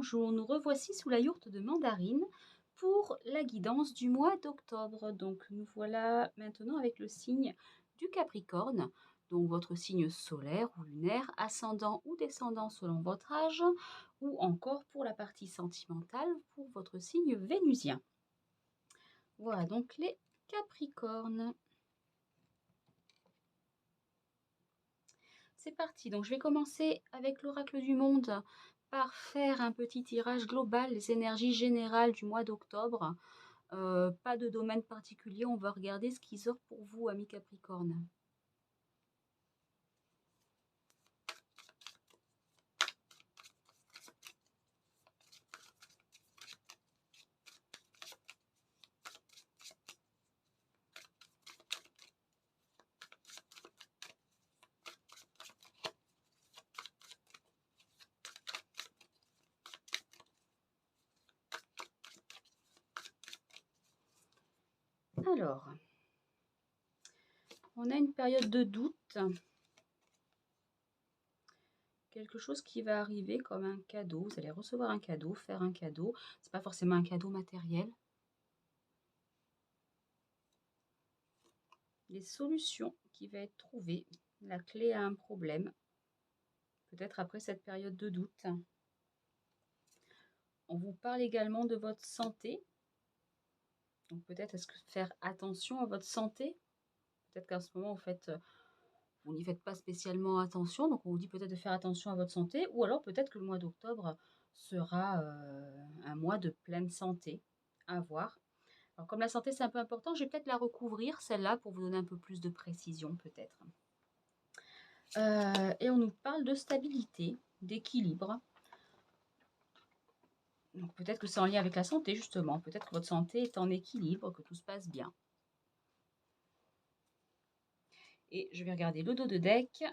bonjour, nous revoici sous la yourte de Mandarine pour la guidance du mois d'octobre. Donc nous voilà maintenant avec le signe du Capricorne, donc votre signe solaire ou lunaire, ascendant ou descendant selon votre âge, ou encore pour la partie sentimentale pour votre signe vénusien. Voilà donc les Capricornes. C'est parti, donc je vais commencer avec l'oracle du monde par faire un petit tirage global des énergies générales du mois d'octobre. Pas de domaine particulier, on va regarder ce qui sort pour vous, amis Capricorne. Alors, on a une période de doute. Quelque chose qui va arriver comme un cadeau. Vous allez recevoir un cadeau, faire un cadeau. C'est pas forcément un cadeau matériel. Des solutions qui vont être trouvées. La clé à un problème. Peut-être après cette période de doute. On vous parle également de votre santé. Donc peut-être est-ce que faire attention à votre santé. Peut-être qu'à ce moment, en fait, vous n'y faites pas spécialement attention. Donc on vous dit peut-être de faire attention à votre santé. Ou alors peut-être que le mois d'octobre sera un mois de pleine santé. À voir. Alors comme la santé c'est un peu important, je vais peut-être la recouvrir celle-là pour vous donner un peu plus de précision peut-être. Et on nous parle de stabilité, d'équilibre. Donc peut-être que c'est en lien avec la santé justement. Peut-être que votre santé est en équilibre, que tout se passe bien. Et je vais regarder le dos de deck.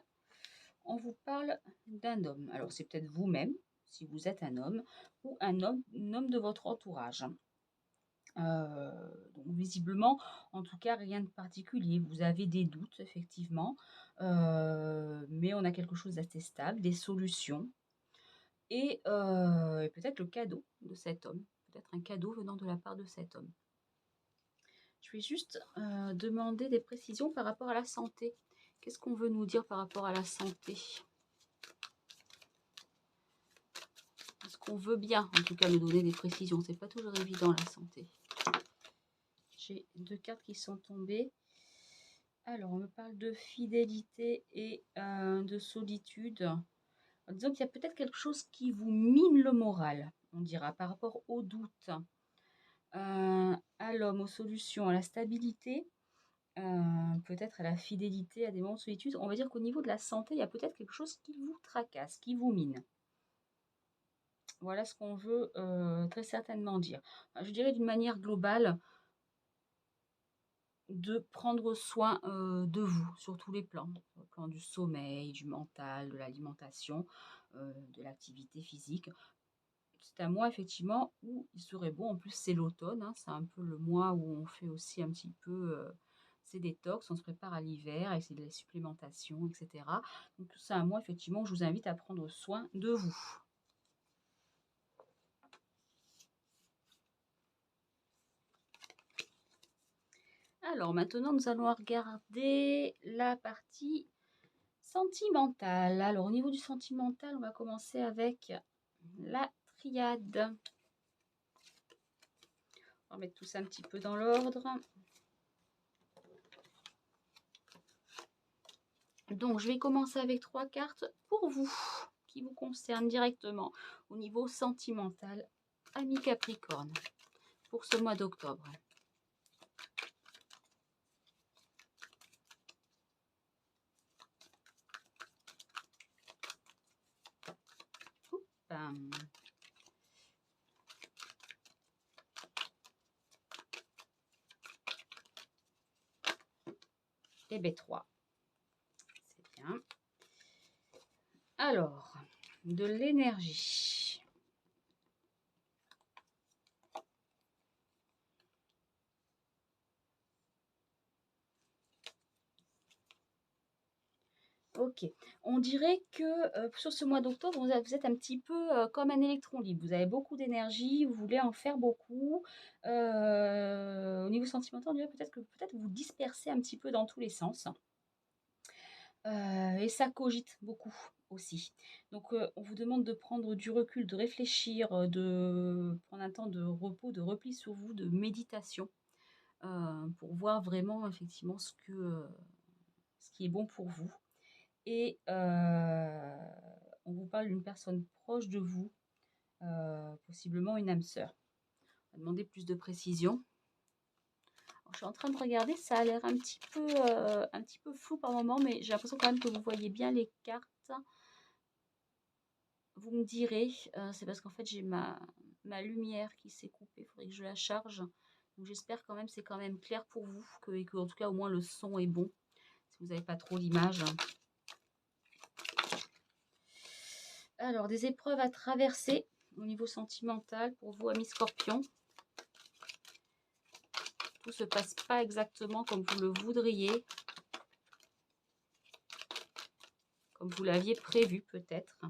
On vous parle d'un homme. Alors c'est peut-être vous-même, si vous êtes un homme, ou un homme de votre entourage. Donc visiblement, en tout cas, rien de particulier. Vous avez des doutes, effectivement, mais on a quelque chose d'assez stable, des solutions et peut-être le cadeau de cet homme, peut-être un cadeau venant de la part de cet homme. Je vais juste demander des précisions par rapport à la santé. Qu'est-ce qu'on veut nous dire par rapport à la santé? Est-ce qu'on veut bien, en tout cas, nous donner des précisions? C'est pas toujours évident, la santé. J'ai deux cartes qui sont tombées. Alors, on me parle de fidélité et de solitude. En disant qu'il y a peut-être quelque chose qui vous mine le moral, on dira, par rapport au doute, à l'homme, aux solutions, à la stabilité, peut-être à la fidélité, à des moments de solitude. On va dire qu'au niveau de la santé, il y a peut-être quelque chose qui vous tracasse, qui vous mine. Voilà ce qu'on veut très certainement dire. Je dirais d'une manière globale, de prendre soin de vous sur tous les plans, sur le plan du sommeil, du mental, de l'alimentation, de l'activité physique. C'est un mois effectivement où il serait bon, en plus c'est l'automne, hein, c'est un peu le mois où on fait aussi un petit peu ces détox, on se prépare à l'hiver et c'est de la supplémentation, etc. Donc c'est un mois effectivement où je vous invite à prendre soin de vous. Alors maintenant, nous allons regarder la partie sentimentale. Alors au niveau du sentimental, on va commencer avec la triade. On va mettre tout ça un petit peu dans l'ordre. Donc je vais commencer avec 3 cartes pour vous, qui vous concernent directement au niveau sentimental, amis Capricorne, pour ce mois d'octobre. Et B3. C'est bien. Alors, de l'énergie. OK. On dirait que, sur ce mois d'octobre, vous êtes un petit peu, comme un électron libre. Vous avez beaucoup d'énergie, vous voulez en faire beaucoup. Au niveau sentimental, on dirait peut-être que peut-être vous dispersez un petit peu dans tous les sens, et ça cogite beaucoup aussi. Donc, on vous demande de prendre du recul, de réfléchir, de prendre un temps de repos, de repli sur vous, de méditation, pour voir vraiment effectivement ce qui est bon pour vous. Et on vous parle d'une personne proche de vous, possiblement une âme sœur. On va demander plus de précision. Alors, je suis en train de regarder, ça a l'air un petit peu flou par moment, mais j'ai l'impression quand même que vous voyez bien les cartes. Vous me direz, c'est parce qu'en fait j'ai ma lumière qui s'est coupée, il faudrait que je la charge. Donc j'espère quand même c'est quand même clair pour vous, et que en tout cas au moins le son est bon, si vous n'avez pas trop l'image. Alors, des épreuves à traverser au niveau sentimental pour vous, amis scorpions. Tout se passe pas exactement comme vous le voudriez, comme vous l'aviez prévu peut-être.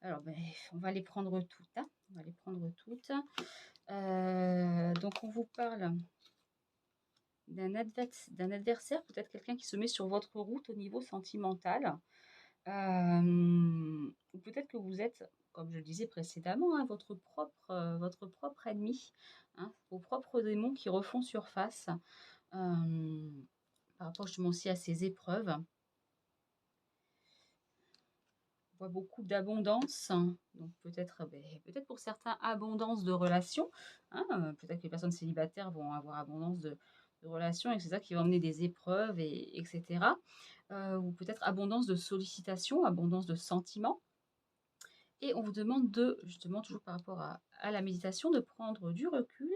Alors, ben, on va les prendre toutes, hein. On va les prendre toutes. Donc, on vous parle d'un adversaire, peut-être quelqu'un qui se met sur votre route au niveau sentimental. Ou peut-être que vous êtes, comme je le disais précédemment, hein, votre propre ennemi, hein, vos propres démons qui refont surface, par rapport justement aussi à ces épreuves. On voit beaucoup d'abondance, donc peut-être peut-être pour certains abondance de relations, hein, peut-être que les personnes célibataires vont avoir abondance de relations et que c'est ça qui va emmener des épreuves etc. Ou peut-être abondance de sollicitations, abondance de sentiments. Et on vous demande de, justement, toujours par rapport à la méditation, de prendre du recul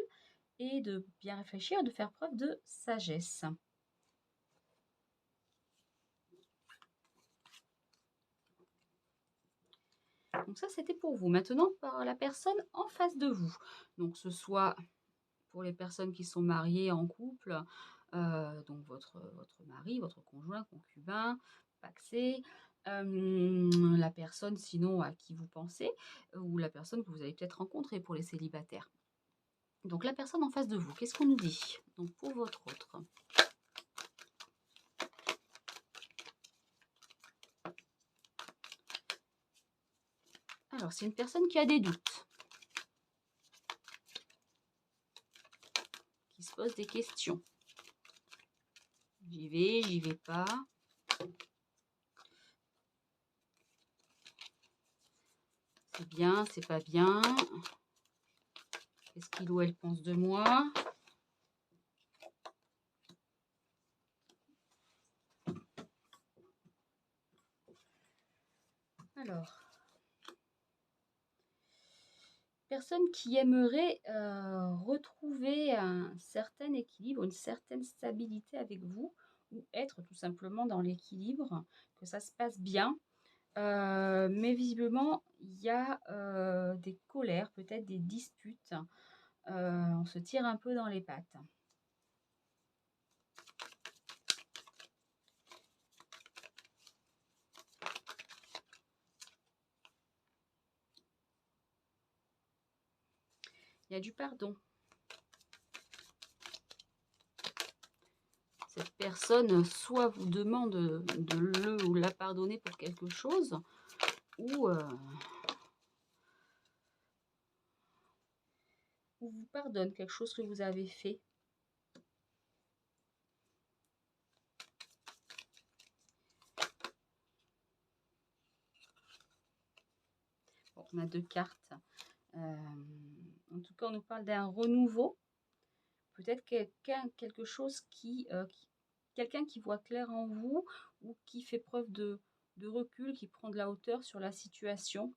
et de bien réfléchir, de faire preuve de sagesse. Donc ça, c'était pour vous. Maintenant, par la personne en face de vous. Donc ce soit pour les personnes qui sont mariées en couple, donc votre mari, votre conjoint, concubin, pacsé, la personne sinon à qui vous pensez, ou la personne que vous avez peut-être rencontrée pour les célibataires. Donc la personne en face de vous, qu'est-ce qu'on nous dit? Donc pour votre autre. Alors c'est une personne qui a des doutes, qui se pose des questions. J'y vais pas. C'est bien, c'est pas bien. Qu'est-ce qu'il ou elle pense de moi? Alors, personne qui aimerait retrouver un certain équilibre, une certaine stabilité avec vous, ou être tout simplement dans l'équilibre, que ça se passe bien. Mais visiblement, il y a des colères, peut-être des disputes. On se tire un peu dans les pattes. Il y a du pardon. Cette personne soit vous demande de le ou la pardonner pour quelque chose, ou vous pardonne quelque chose que vous avez fait. Bon, on a deux cartes. En tout cas, on nous parle d'un renouveau. Peut-être quelque chose quelqu'un qui voit clair en vous ou qui fait preuve de recul, qui prend de la hauteur sur la situation.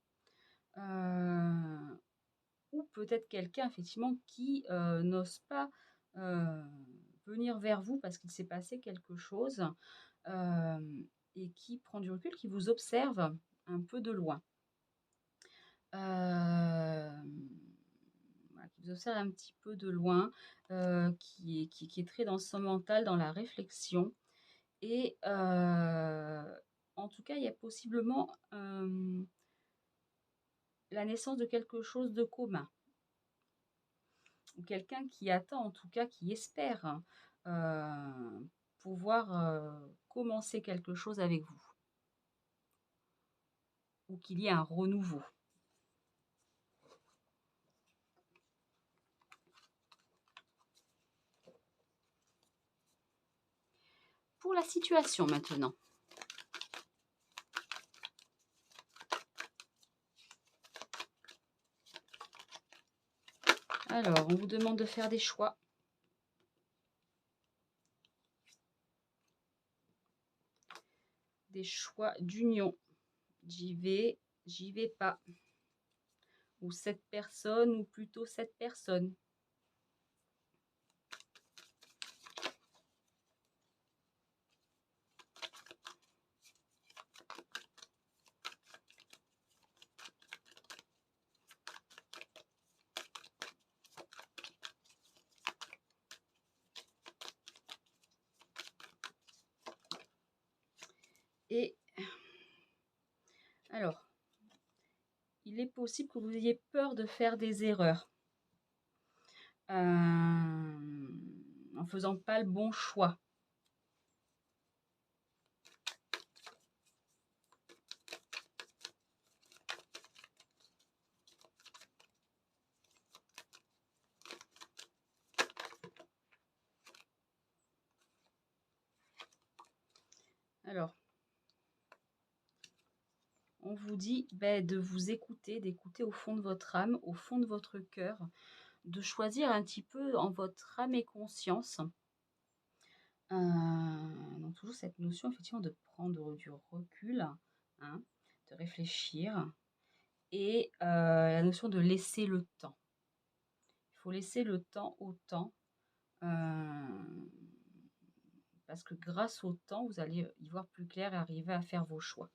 Ou peut-être quelqu'un effectivement qui n'ose pas venir vers vous parce qu'il s'est passé quelque chose, et qui prend du recul, qui vous observe un peu de loin. Voilà, qui vous observe un petit peu de loin, qui est très dans son mental, dans la réflexion Et en tout cas, il y a possiblement, la naissance de quelque chose de commun ou quelqu'un qui attend, en tout cas qui espère, pouvoir, commencer quelque chose avec vous ou qu'il y ait un renouveau. Pour la situation maintenant. Alors, on vous demande de faire des choix. Des choix d'union. J'y vais pas. Ou cette personne, ou plutôt cette personne. Et alors, il est possible que vous ayez peur de faire des erreurs. En faisant pas le bon choix. Alors, on vous dit de vous écouter, d'écouter au fond de votre âme, au fond de votre cœur, de choisir un petit peu en votre âme et conscience. Donc toujours cette notion effectivement de prendre du recul, hein, de réfléchir et la notion de laisser le temps. Il faut laisser le temps au temps, parce que grâce au temps, vous allez y voir plus clair et arriver à faire vos choix.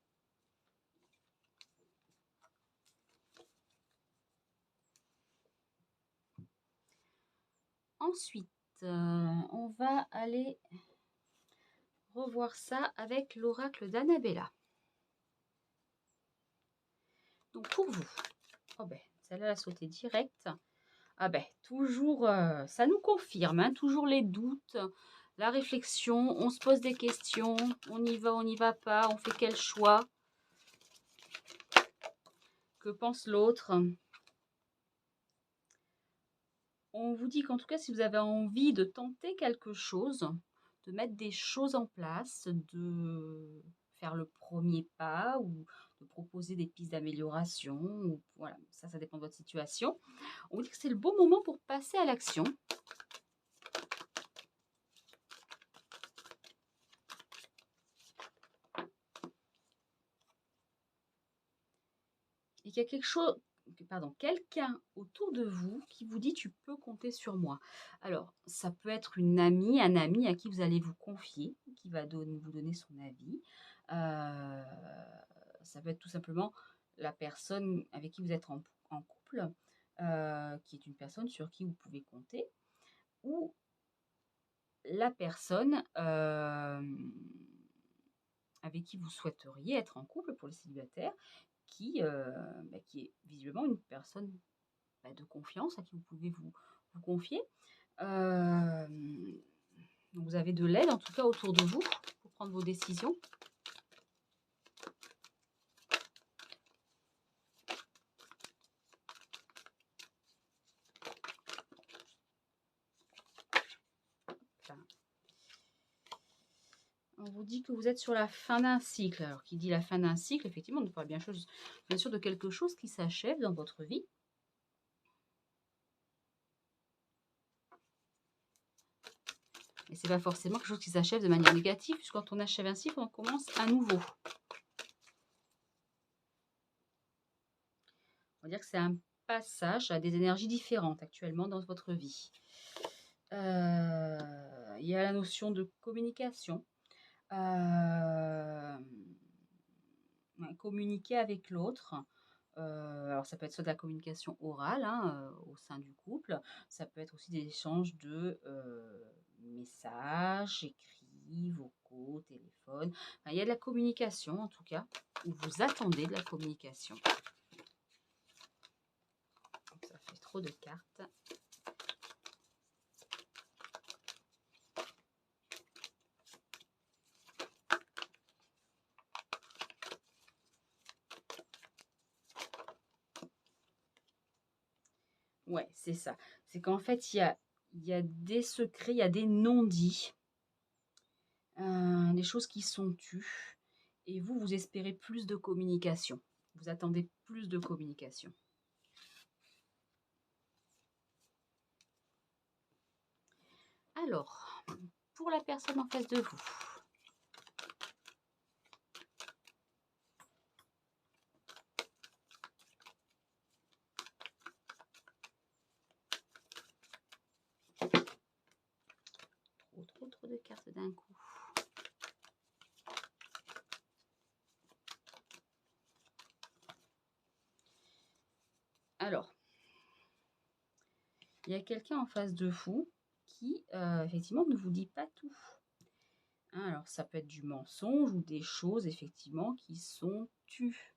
Ensuite, on va aller revoir ça avec l'oracle d'Annabella. Donc pour vous, oh ben, celle-là a sauté direct. Ah ben, toujours, ça nous confirme, hein, toujours les doutes, la réflexion, on se pose des questions, on n'y va pas, on fait quel choix? Que pense l'autre? On vous dit qu'en tout cas, si vous avez envie de tenter quelque chose, de mettre des choses en place, de faire le premier pas ou de proposer des pistes d'amélioration, ou voilà, ça dépend de votre situation. On vous dit que c'est le bon moment pour passer à l'action. Et qu'il y a quelque chose, quelqu'un autour de vous qui vous dit tu peux compter sur moi. Alors, ça peut être une amie, un ami à qui vous allez vous confier, qui va vous donner son avis. Ça peut être tout simplement la personne avec qui vous êtes en couple, qui est une personne sur qui vous pouvez compter, ou la personne avec qui vous souhaiteriez être en couple pour les célibataires, qui est visiblement une personne de confiance à qui vous pouvez vous confier. Donc vous avez de l'aide en tout cas autour de vous pour prendre vos décisions. Enfin, on vous dit que vous êtes sur la fin d'un cycle. Alors qui dit la fin d'un cycle, effectivement, on parle bien sûr de quelque chose qui s'achève dans votre vie. Et c'est pas forcément quelque chose qui s'achève de manière négative, puisque quand on achève un cycle, on commence à nouveau. On va dire que c'est un passage à des énergies différentes actuellement dans votre vie. Il y a la notion de communication. Communiquer avec l'autre. Alors ça peut être soit de la communication orale, hein, au sein du couple. Ça peut être aussi des échanges de messages écrits, écrits, vocaux, téléphone. Enfin, il y a de la communication en tout cas, ou vous attendez de la communication. Donc, ça fait trop de cartes. Ouais, c'est ça. C'est qu'en fait, il y a des secrets, il y a des non-dits, des choses qui sont tues. Et vous, vous espérez plus de communication. Vous attendez plus de communication. Alors, pour la personne en face de vous, trop de cartes d'un coup. Alors, il y a quelqu'un en face de vous qui, effectivement, ne vous dit pas tout. Hein, alors, ça peut être du mensonge ou des choses, effectivement, qui sont tues.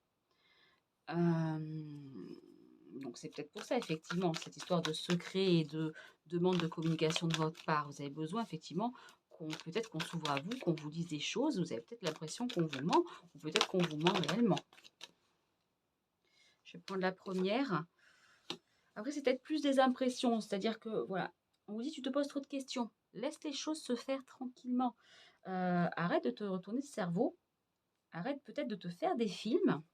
Donc, c'est peut-être pour ça, effectivement, cette histoire de secret et de demande de communication de votre part. Vous avez besoin, effectivement, peut-être qu'on s'ouvre à vous, qu'on vous dise des choses. Vous avez peut-être l'impression qu'on vous ment, ou peut-être qu'on vous ment réellement. Je vais prendre la première. Après, c'est peut-être plus des impressions, c'est-à-dire que, voilà, on vous dit, tu te poses trop de questions. Laisse les choses se faire tranquillement. Arrête de te retourner le cerveau. Arrête peut-être de te faire des films.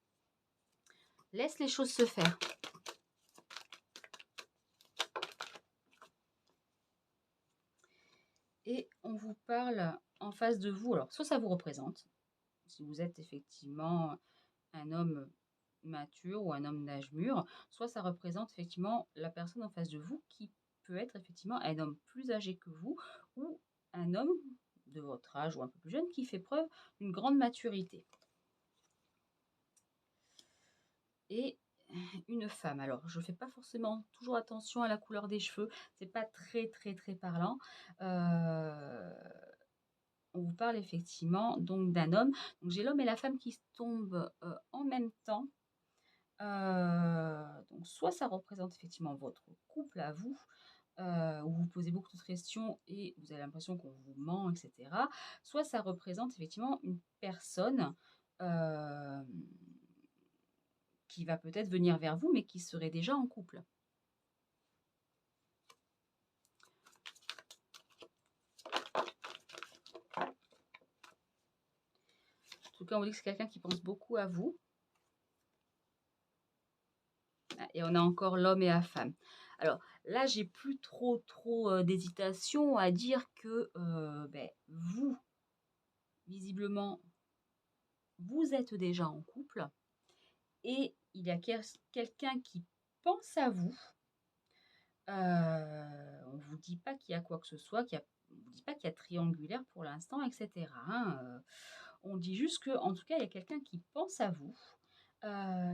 Laisse les choses se faire. Et on vous parle en face de vous. Alors, soit ça vous représente, si vous êtes effectivement un homme mature ou un homme d'âge mûr, soit ça représente effectivement la personne en face de vous qui peut être effectivement un homme plus âgé que vous ou un homme de votre âge ou un peu plus jeune qui fait preuve d'une grande maturité. Et une femme. Alors, je ne fais pas forcément toujours attention à la couleur des cheveux, c'est pas très très très parlant. On vous parle effectivement donc d'un homme. Donc j'ai l'homme et la femme qui se tombent en même temps. Donc soit ça représente effectivement votre couple à vous, où vous posez beaucoup de questions et vous avez l'impression qu'on vous ment, etc. Soit ça représente effectivement une personne qui va peut-être venir vers vous, mais qui serait déjà en couple. En tout cas, on vous dit que c'est quelqu'un qui pense beaucoup à vous. Et on a encore l'homme et la femme. Alors là, j'ai plus trop d'hésitation à dire que vous, visiblement, vous êtes déjà en couple et il y a quelqu'un qui pense à vous. On ne vous dit pas qu'il y a quoi que ce soit, on ne vous dit pas qu'il y a triangulaire pour l'instant, etc. Hein, on dit juste qu'en tout cas, il y a quelqu'un qui pense à vous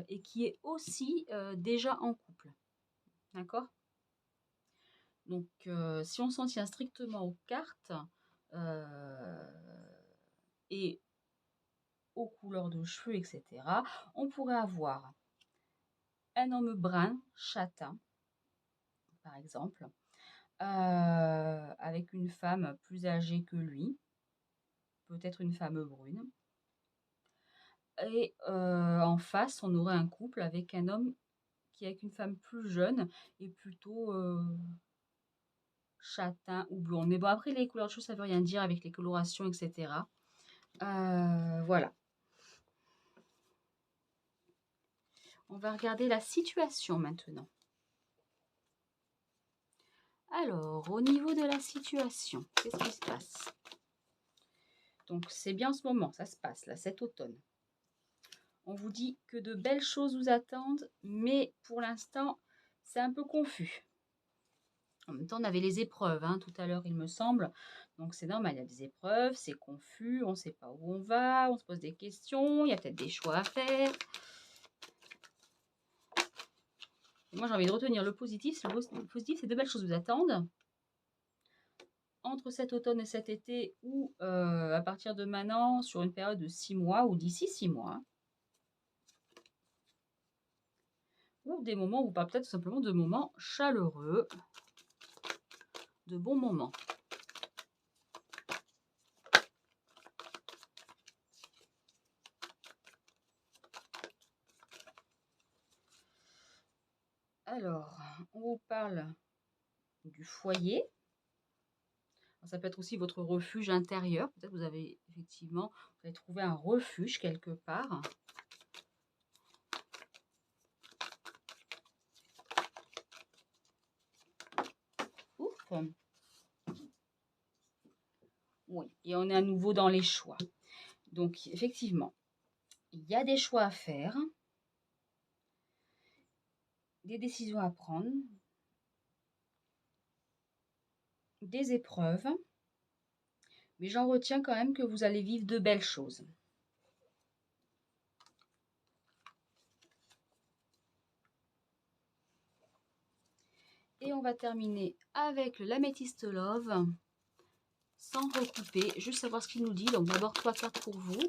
et qui est aussi déjà en couple. D'accord? Donc, si on s'en tient strictement aux cartes et aux couleurs de cheveux, etc., on pourrait avoir un homme brun, châtain, par exemple, avec une femme plus âgée que lui, peut-être une femme brune. Et en face, on aurait un couple avec un homme qui est avec une femme plus jeune et plutôt châtain ou blond. Mais bon, après, les couleurs de cheveux, ça veut rien dire avec les colorations, etc. Voilà. On va regarder la situation maintenant. Alors, au niveau de la situation, qu'est-ce qui se passe? Donc, c'est bien en ce moment, ça se passe là, cet automne. On vous dit que de belles choses vous attendent, mais pour l'instant, c'est un peu confus. En même temps, on avait les épreuves tout à l'heure, il me semble. Donc, c'est normal, il y a des épreuves, c'est confus, on ne sait pas où on va, on se pose des questions, il y a peut-être des choix à faire. Et moi, j'ai envie de retenir le positif. Le positif, c'est de belles choses vous attendent. entre cet automne et cet été ou à partir de maintenant sur une période de 6 mois ou d'ici 6 mois, ou des moments où on parle peut-être tout simplement de moments chaleureux, de bons moments. Alors, on vous parle du foyer. Ça peut être aussi votre refuge intérieur. Peut-être que vous avez effectivement, vous avez trouvé un refuge quelque part. Ouf. Oui, et on est à nouveau dans les choix. Donc, effectivement, il y a des choix à faire, des décisions à prendre, des épreuves, mais j'en retiens quand même que vous allez vivre de belles choses. Et on va terminer avec le l'améthyste love, sans recouper, juste savoir ce qu'il nous dit. Donc d'abord 3 cartes pour vous.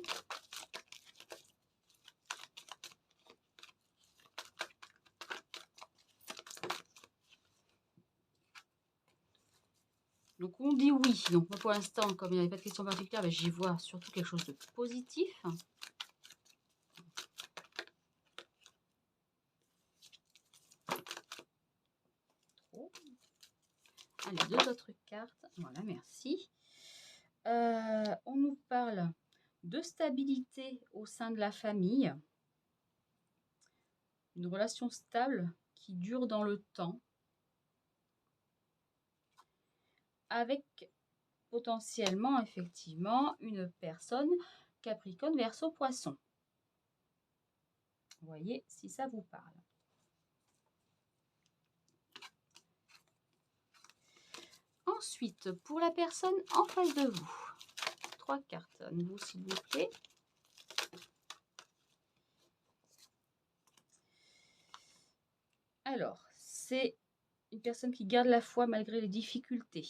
Donc on dit oui. Donc moi pour l'instant, comme il n'y avait pas de question particulière, ben, j'y vois surtout quelque chose de positif. Allez, 2 autres cartes. Voilà, merci. On nous parle de stabilité au sein de la famille. Une relation stable qui dure dans le temps. Avec potentiellement, effectivement, une personne Capricorne, Verseau, Poisson. Voyez si ça vous parle. Ensuite, pour la personne en face de vous, 3 cartes à nouveau, s'il vous plaît. Alors, c'est une personne qui garde la foi malgré les difficultés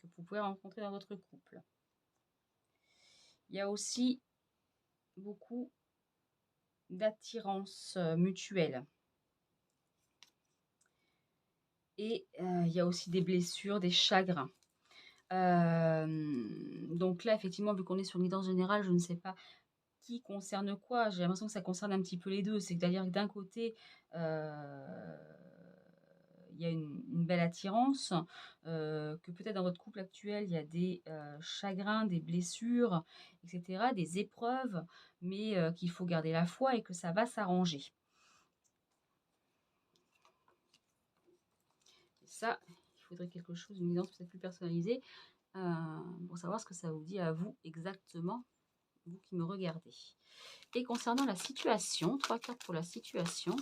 que vous pouvez rencontrer dans votre couple. Il y a aussi beaucoup d'attirance mutuelle. Et il y a aussi des blessures, des chagrins. Donc là, effectivement, vu qu'on est sur une guidance générale, je ne sais pas qui concerne quoi. J'ai l'impression que ça concerne un petit peu les deux. C'est-à-dire que d'un côté, il y a une belle attirance, que peut-être dans votre couple actuel, il y a des chagrins, des blessures, etc., des épreuves, mais qu'il faut garder la foi et que ça va s'arranger. Ça, il faudrait quelque chose, une guidance peut-être plus personnalisée, pour savoir ce que ça vous dit à vous exactement, vous qui me regardez. Et concernant la situation, 3 cartes pour la situation.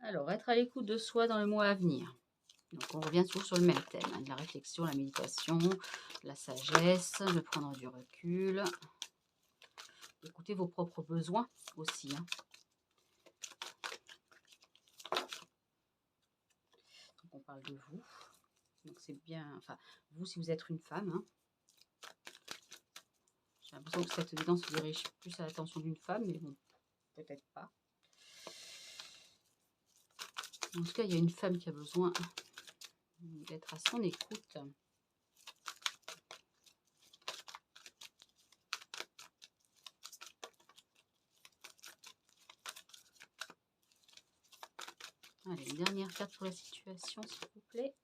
Alors, être à l'écoute de soi dans le mois à venir. Donc, on revient toujours sur le même thème, hein, de la réflexion, la méditation, la sagesse, de prendre du recul. Écoutez vos propres besoins aussi. Hein. Donc, on parle de vous. Donc, c'est bien, enfin, vous, si vous êtes une femme. Hein. J'ai l'impression que cette évidence se dirige plus à l'attention d'une femme, mais bon, peut-être pas. En tout cas, il y a une femme qui a besoin d'être à son écoute. Allez, une dernière carte pour la situation, s'il vous plaît.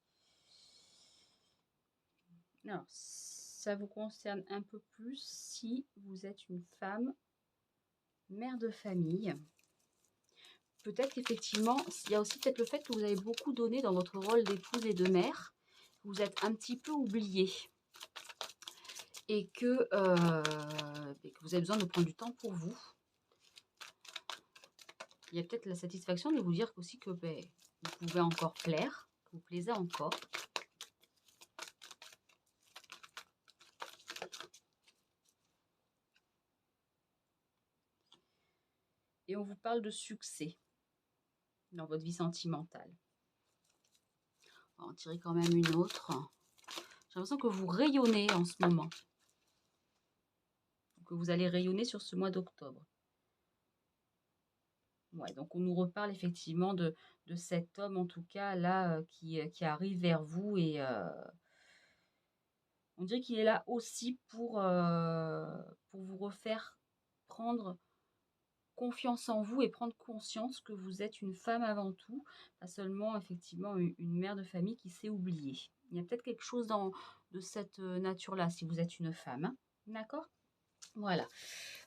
Alors, ça vous concerne un peu plus si vous êtes une femme, mère de famille. Peut-être qu'effectivement, il y a aussi peut-être le fait que vous avez beaucoup donné dans votre rôle d'épouse et de mère. Vous êtes un petit peu oublié. Et que vous avez besoin de prendre du temps pour vous. Il y a peut-être la satisfaction de vous dire aussi que vous pouvez encore plaire, que vous plaisez encore. Et on vous parle de succès dans votre vie sentimentale. On va en tirer quand même une autre. J'ai l'impression que vous rayonnez en ce moment, que vous allez rayonner sur ce mois d'octobre. Ouais, donc on nous reparle effectivement de cet homme, en tout cas, là, qui arrive vers vous et on dirait qu'il est là aussi pour vous refaire prendre confiance en vous et prendre conscience que vous êtes une femme avant tout, pas seulement effectivement une mère de famille qui s'est oubliée. Il y a peut-être quelque chose de cette nature-là, si vous êtes une femme, hein. D'accord? Voilà.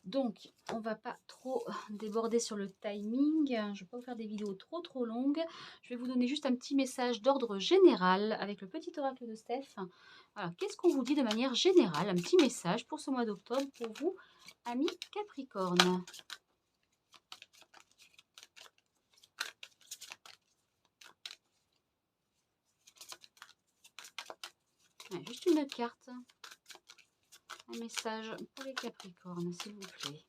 Donc, on va pas trop déborder sur le timing. Je vais pas vous faire des vidéos trop longues. Je vais vous donner juste un petit message d'ordre général avec le petit oracle de Steph. Voilà. Qu'est-ce qu'on vous dit de manière générale? Un petit message pour ce mois d'octobre pour vous, amis Capricorne. Ouais, juste une carte. Un message pour les Capricornes, s'il vous plaît.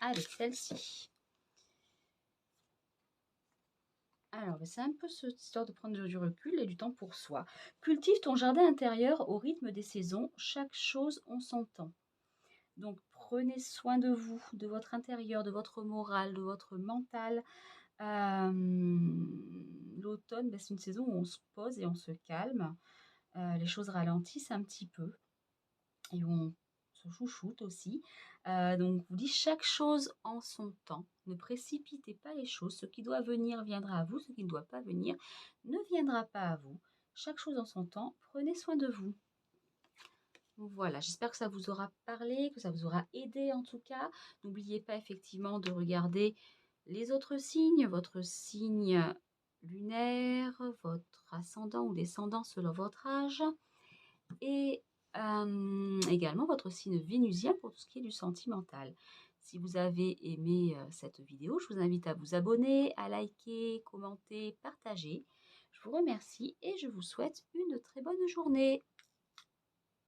Allez, celle-ci. Alors, c'est un peu cette histoire de prendre du recul et du temps pour soi. Cultive ton jardin intérieur au rythme des saisons. Chaque chose en son temps. Donc, prenez soin de vous, de votre intérieur, de votre morale, de votre mental. L'automne, c'est une saison où on se pose et on se calme. Les choses ralentissent un petit peu et où on se chouchoute aussi. Donc, je vous dis chaque chose en son temps. Ne précipitez pas les choses. Ce qui doit venir viendra à vous. Ce qui ne doit pas venir ne viendra pas à vous. Chaque chose en son temps. Prenez soin de vous. Voilà, j'espère que ça vous aura parlé, que ça vous aura aidé en tout cas. N'oubliez pas effectivement de regarder les autres signes, votre signe lunaire, votre ascendant ou descendant selon votre âge, et également votre signe vénusien pour tout ce qui est du sentimental. Si vous avez aimé cette vidéo, je vous invite à vous abonner, à liker, commenter, partager. Je vous remercie et je vous souhaite une très bonne journée.